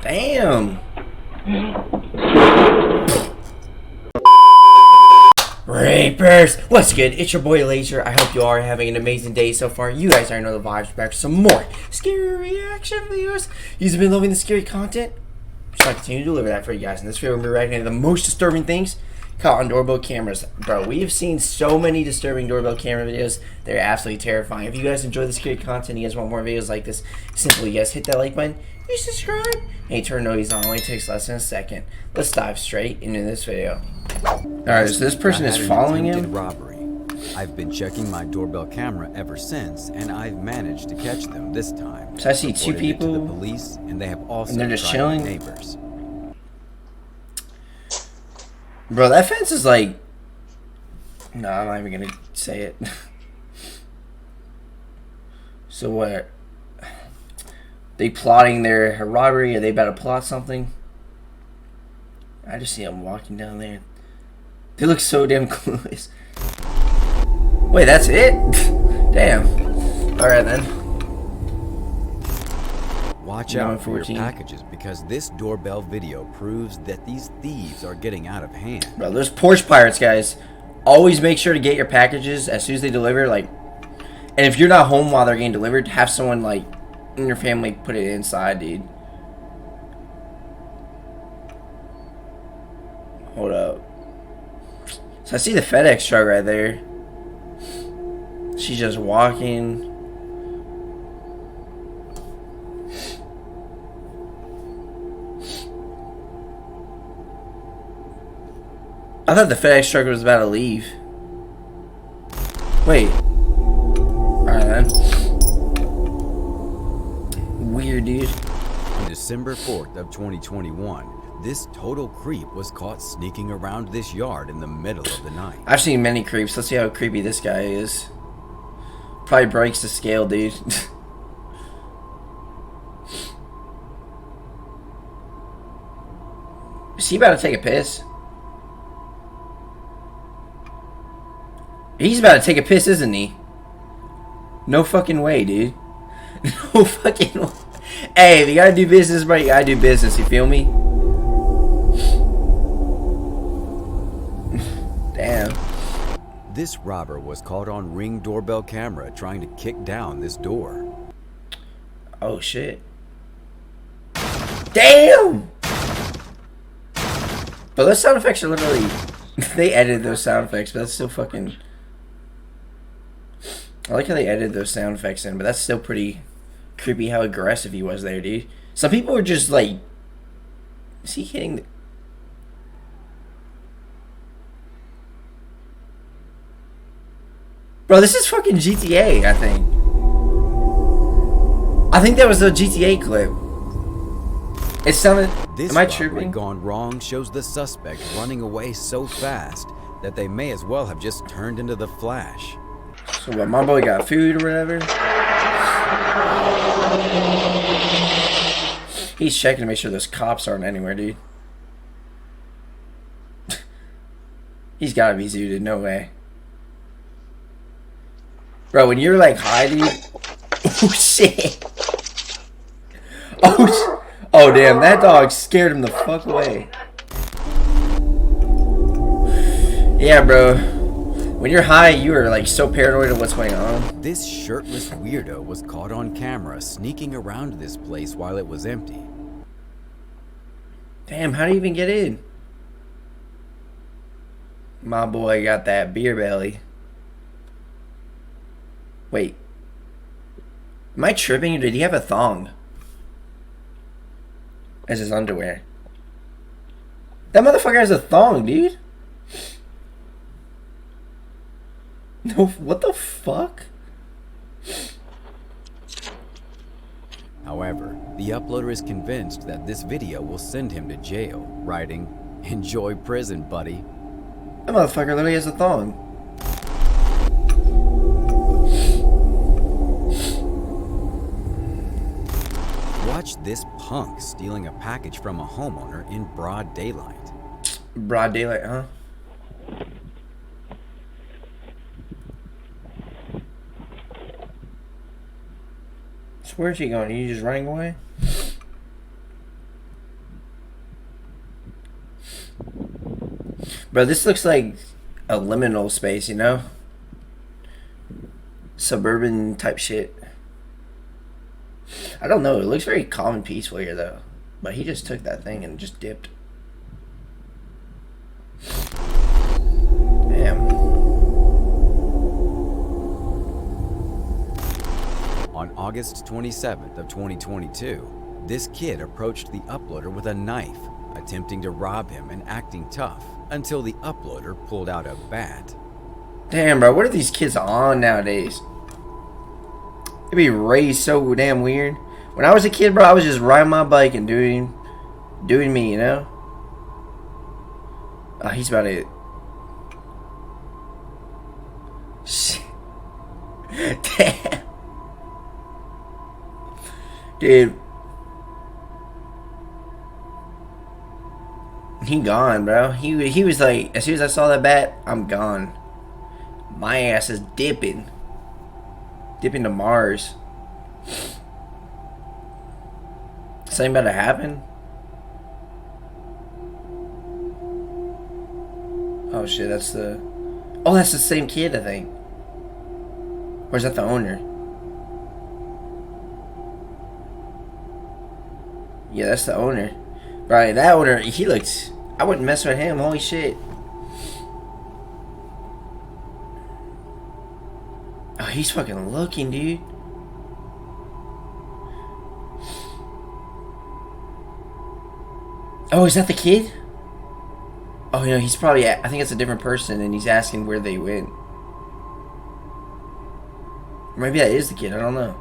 Damn. Rapers! What's good? It's your boy Laser. I hope you are having an amazing day so far. You guys already know the vibes. Back for some more scary reaction videos. You've been loving the scary content. So I continue to deliver that for you guys. In this video, we're going to be reacting to the most disturbing things caught on doorbell cameras. Bro, we have seen so many disturbing doorbell camera videos. They're absolutely terrifying. If you guys enjoy the scary content, you guys want more videos like this, simply you guys hit that like button, you subscribe, and you turn notifications on. It only takes less than a second. Let's dive straight into this video. Alright, so this person is following him? Robbery. I've been checking my doorbell camera ever since, and I've managed to catch them this time. So I see two people, to the police, and they have also and they're just tried chilling. Neighbors. Bro, that fence is like... No, I'm not even gonna say it. So what? They plotting their robbery? Are they about to plot something? I just see them walking down there. They look so damn clueless. Wait, that's it? Damn. Alright then. Watch out for your packages, because this doorbell video proves that these thieves are getting out of hand. Bro, there's porch pirates, guys. Always make sure to get your packages as soon as they deliver. Like, and if you're not home while they're getting delivered, have someone like in your family put it inside, dude. Hold up. So I see the FedEx truck right there. She's just walking. I thought the FedEx truck was about to leave. Wait. Alright then. Weird, dude. On December 4th of 2021, this total creep was caught sneaking around this yard in the middle of the night. I've seen many creeps. Let's see how creepy this guy is. Probably breaks the scale, dude. Is he about to take a piss? He's about to take a piss, isn't he? No fucking way, dude. No fucking way. Hey, if you gotta do business, bro, you gotta do business. You feel me? Damn. This robber was caught on Ring doorbell camera trying to kick down this door. Oh shit. Damn! But those sound effects are literally... They edited those sound effects, but that's still fucking... I like how they edited those sound effects in, but that's still pretty creepy how aggressive he was there, dude. Some people are just like... Is he hitting the... Bro, this is fucking GTA, I think. I think that was a GTA clip. It sounded... This am I tripping? gone wrong shows the suspect running away so fast that they may as well have just turned into the Flash. So what, my boy got food or whatever? He's checking to make sure those cops aren't anywhere, dude. He's gotta be zooted, no way. Bro, when you're like high, dude. Oh shit. Oh damn, that dog scared him the fuck away. Yeah, bro. When you're high, you are like so paranoid of what's going on. This shirtless weirdo was caught on camera sneaking around this place while it was empty. Damn, how do you even get in? My boy got that beer belly. Wait. Am I tripping or did he have a thong as his underwear? That motherfucker has a thong, dude. No, what the fuck? However, the uploader is convinced that this video will send him to jail, writing, "Enjoy prison, buddy." That motherfucker literally has a thong. Watch this punk stealing a package from a homeowner in broad daylight. Broad daylight, huh? So where's he going? Are you just running away? Bro, this looks like a liminal space, you know? Suburban type shit. I don't know. It looks very calm and peaceful here, though. But he just took that thing and just dipped. Damn. On August 27th of 2022, this kid approached the uploader with a knife, attempting to rob him and acting tough, until the uploader pulled out a bat. Damn, bro. What are these kids on nowadays? They be raised so damn weird. When I was a kid, bro, I was just riding my bike and doing me, you know? Oh, he's about to... Shit. Damn. Dude. He gone, bro. He was like, as soon as I saw that bat, I'm gone. My ass is dipping. Dipping to Mars. Something about to happen? Oh shit, that's the... Oh, that's the same kid, I think. Or is that the owner? Yeah, that's the owner. Right, that owner, he looks... I wouldn't mess with him, holy shit. Oh, he's fucking looking, dude. Oh, is that the kid? Oh, no, he's probably... I think it's a different person, and he's asking where they went. Maybe that is the kid, I don't know.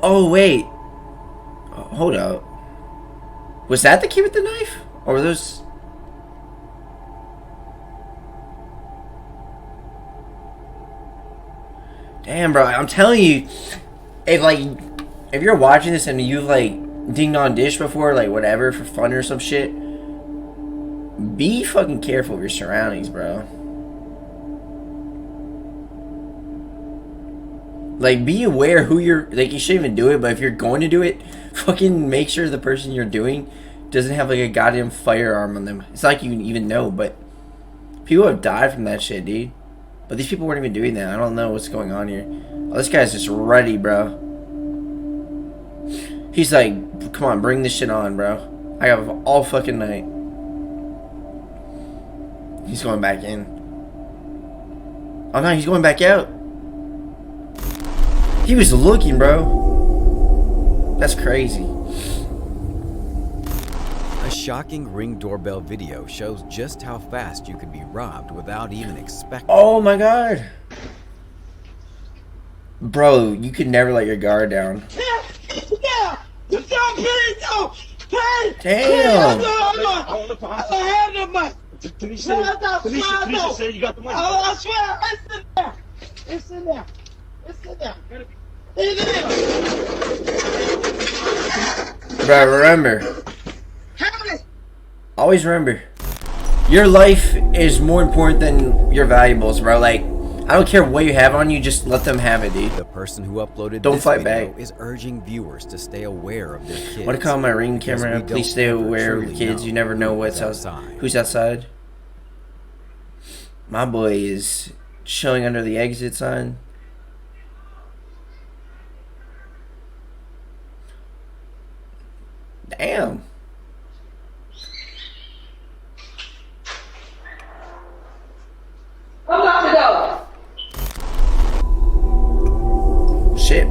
Oh, wait. Oh, hold up. Was that the kid with the knife? Or were those... Damn, bro, I'm telling you, if you're watching this and you've like dinged on dish before, like whatever, for fun or some shit, be fucking careful of your surroundings, bro. Like, be aware who you're, like, you shouldn't even do it, but if you're going to do it, fucking make sure the person you're doing doesn't have like a goddamn firearm on them. It's not like you even know, but people have died from that shit, dude. But these people weren't even doing that. I don't know what's going on here. Oh, this guy's just ready, bro. He's like, come on, bring this shit on, bro. I have all fucking night. He's going back in. Oh no, he's going back out. He was looking, bro. That's crazy. A shocking Ring doorbell video shows just how fast you could be robbed without even expecting. Oh my god. Bro, you could never let your guard down. Damn. It's in there. Bro, remember. Always remember. Your life is more important than your valuables, bro. Like, I don't care what you have on you, just let them have it, dude. The person who uploaded Don't this fight video back. is urging viewers to stay aware of their kids. I want to call my Ring camera. Because we Please don't stay ever aware of your truly kids. know You never know who's what's outside. who's outside. My boy is chilling under the exit sign. Damn. I'm about to go. Shit.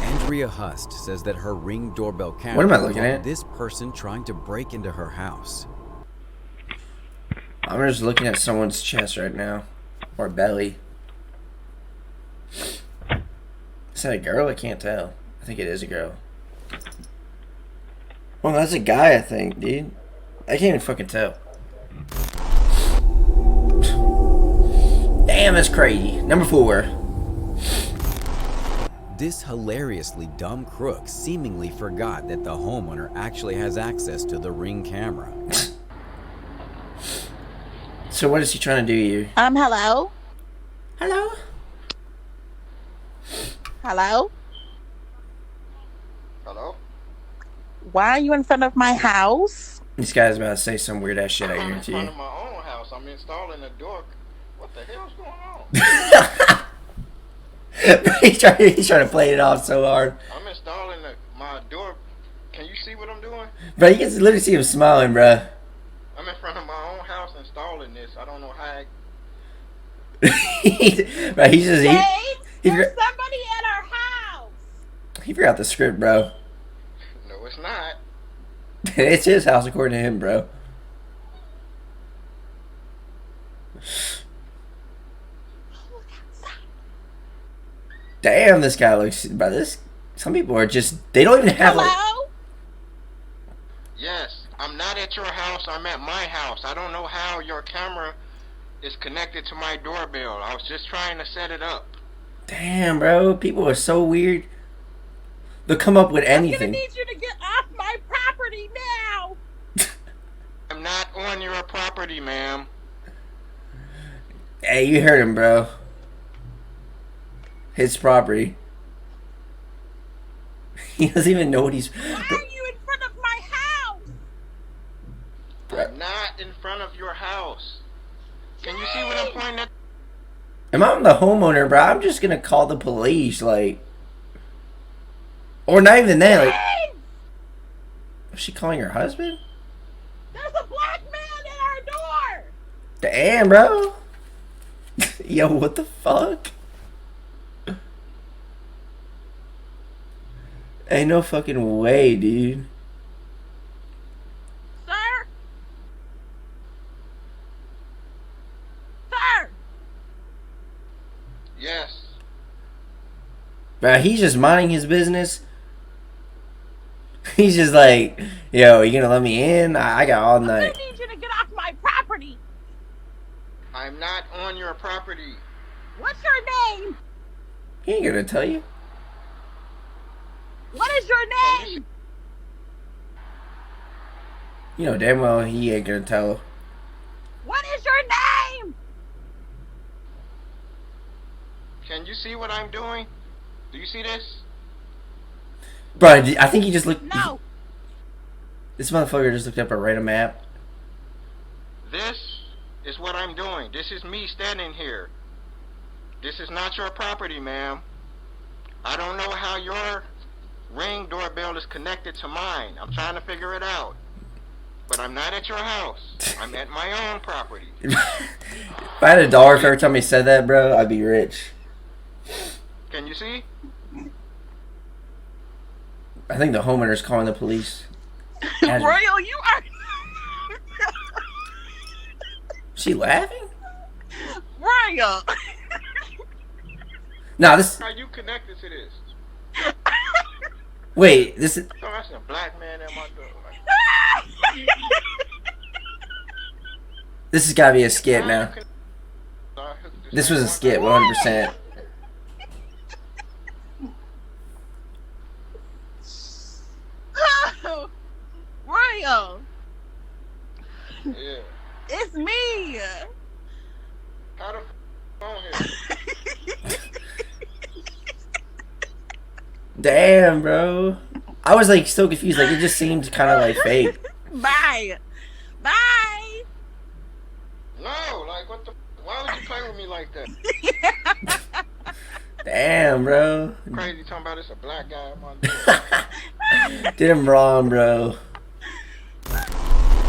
Andrea Hust says that her Ring doorbell camera What am I looking caught at? this person trying to break into her house. I'm just looking at someone's chest right now. Or belly. Is that a girl? I can't tell. I think it is a girl. Well, that's a guy, I think, dude. I can't even fucking tell. Damn, that's crazy. Number 4. This hilariously dumb crook seemingly forgot that the homeowner actually has access to the Ring camera. So what is he trying to do here? Hello? Hello? Hello? Hello? Why are you in front of my house? This guy's about to say some weird ass shit, I I'm in guarantee front you. of my own house. I'm installing a door. What the hell's going on? he's trying to play it off so hard. I'm installing my door. Can you see what I'm doing? Bro, you can literally see him smiling, bro. I'm in front of my own house installing this. I don't know how. Bro, he's just James, he there's somebody at our house. he forgot the script, bro. No, it's not. It's his house according to him, bro. Damn, this guy looks. Bro, this. Some people are just. They don't even have like. Hello? Yes, I'm not at your house. I'm at my house. I don't know how your camera is connected to my doorbell. I was just trying to set it up. Damn, bro. People are so weird. They'll come up with I'm gonna anything. need you to get off my property now. I'm not on your property, ma'am. Hey, you heard him, bro. His property. He doesn't even know what he's. Why are you in front of my house? I'm not in front of your house. Can you see what I'm pointing at? Am I the homeowner, bro? I'm just gonna call the police, like. Or not even that, like. James, Was she calling her husband? there's a black man at our door. Damn, bro. Yo, what the fuck? Ain't no fucking way, dude. Sir? Sir? Yes. Bro, he's just minding his business. He's just like, yo, you gonna let me in? I got all I night. need you to get off my property. I'm not on your property. What's your name? He ain't gonna tell you. What is your name? You know damn well he ain't gonna tell. What is your name? Can you see what I'm doing? Do you see this? Bro, I think he just looked. No. This motherfucker just looked up a random map. This is what I'm doing. This is me standing here. This is not your property, ma'am. I don't know how your Ring doorbell is connected to mine. I'm trying to figure it out. But I'm not at your house. I'm at my own property. If I had $1 for every time he said that, bro, I'd be rich. Can you see? I think the homeowner's calling the police. Royal, you are. She laughing? Royal. Nah, this. How you connected to this? Wait, this is. Oh, that's a black man at my door. This has gotta be a skit now. This was a skit, 100%. Royal. Yeah. It's me. How the on here? Damn, bro. I was like so confused. Like it just seemed kind of like fake. Bye. Bye. No, like what the? Why would you play with me like that? Damn, bro. Crazy talking about it's a black guy at my door. Did him wrong, bro.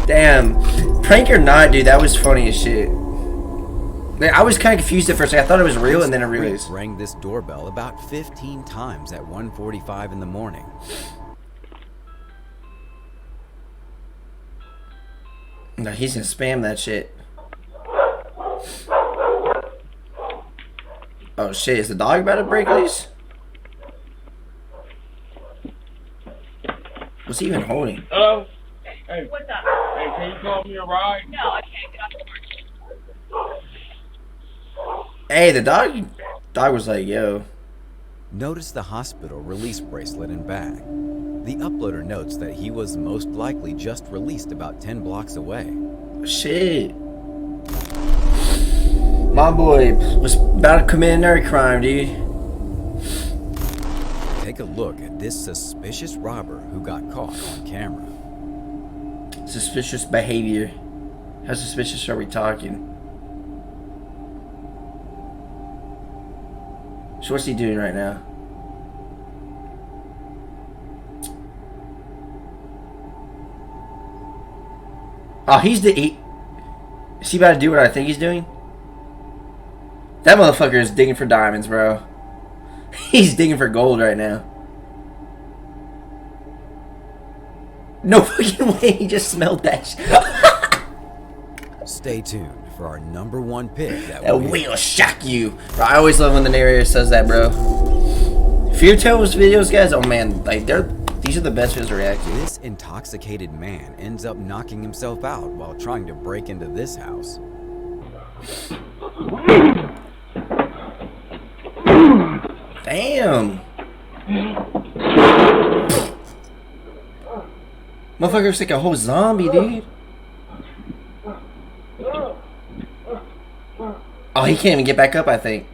Damn. Prank or not, dude, that was funny as shit. Like, I was kind of confused at first. Like, I thought it was real, and then I realized. Rang this doorbell about 15 times at 1:45 in the morning. No, he's gonna spam that shit. Oh shit, is the dog about to break loose? What's he even holding? Hello? Hey, What's up? hey, can you call me a ride? No, I can't get off the market. Hey, the dog was like, yo. noticed the hospital release bracelet and bag. The uploader notes that he was most likely just released about 10 blocks away. Shit. My boy was about to commit another crime, dude. Take a look at this suspicious robber who got caught on camera. Suspicious behavior. How suspicious are we talking? So what's he doing right now? Oh, is he about to do what I think he's doing? That motherfucker is digging for diamonds, bro. He's digging for gold right now. No fucking way, he just smelled that Stay tuned for our #1 pick that will shock you. Bro, I always love when the narrator says that, bro. Fear Tales videos, guys, oh man, like these are the best videos to react to. This intoxicated man ends up knocking himself out while trying to break into this house. Damn. Motherfucker's like a whole zombie, dude. Oh, he can't even get back up, I think.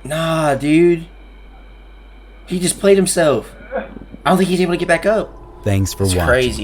Nah, dude. He just played himself. I don't think he's able to get back up. Thanks for watching. Crazy.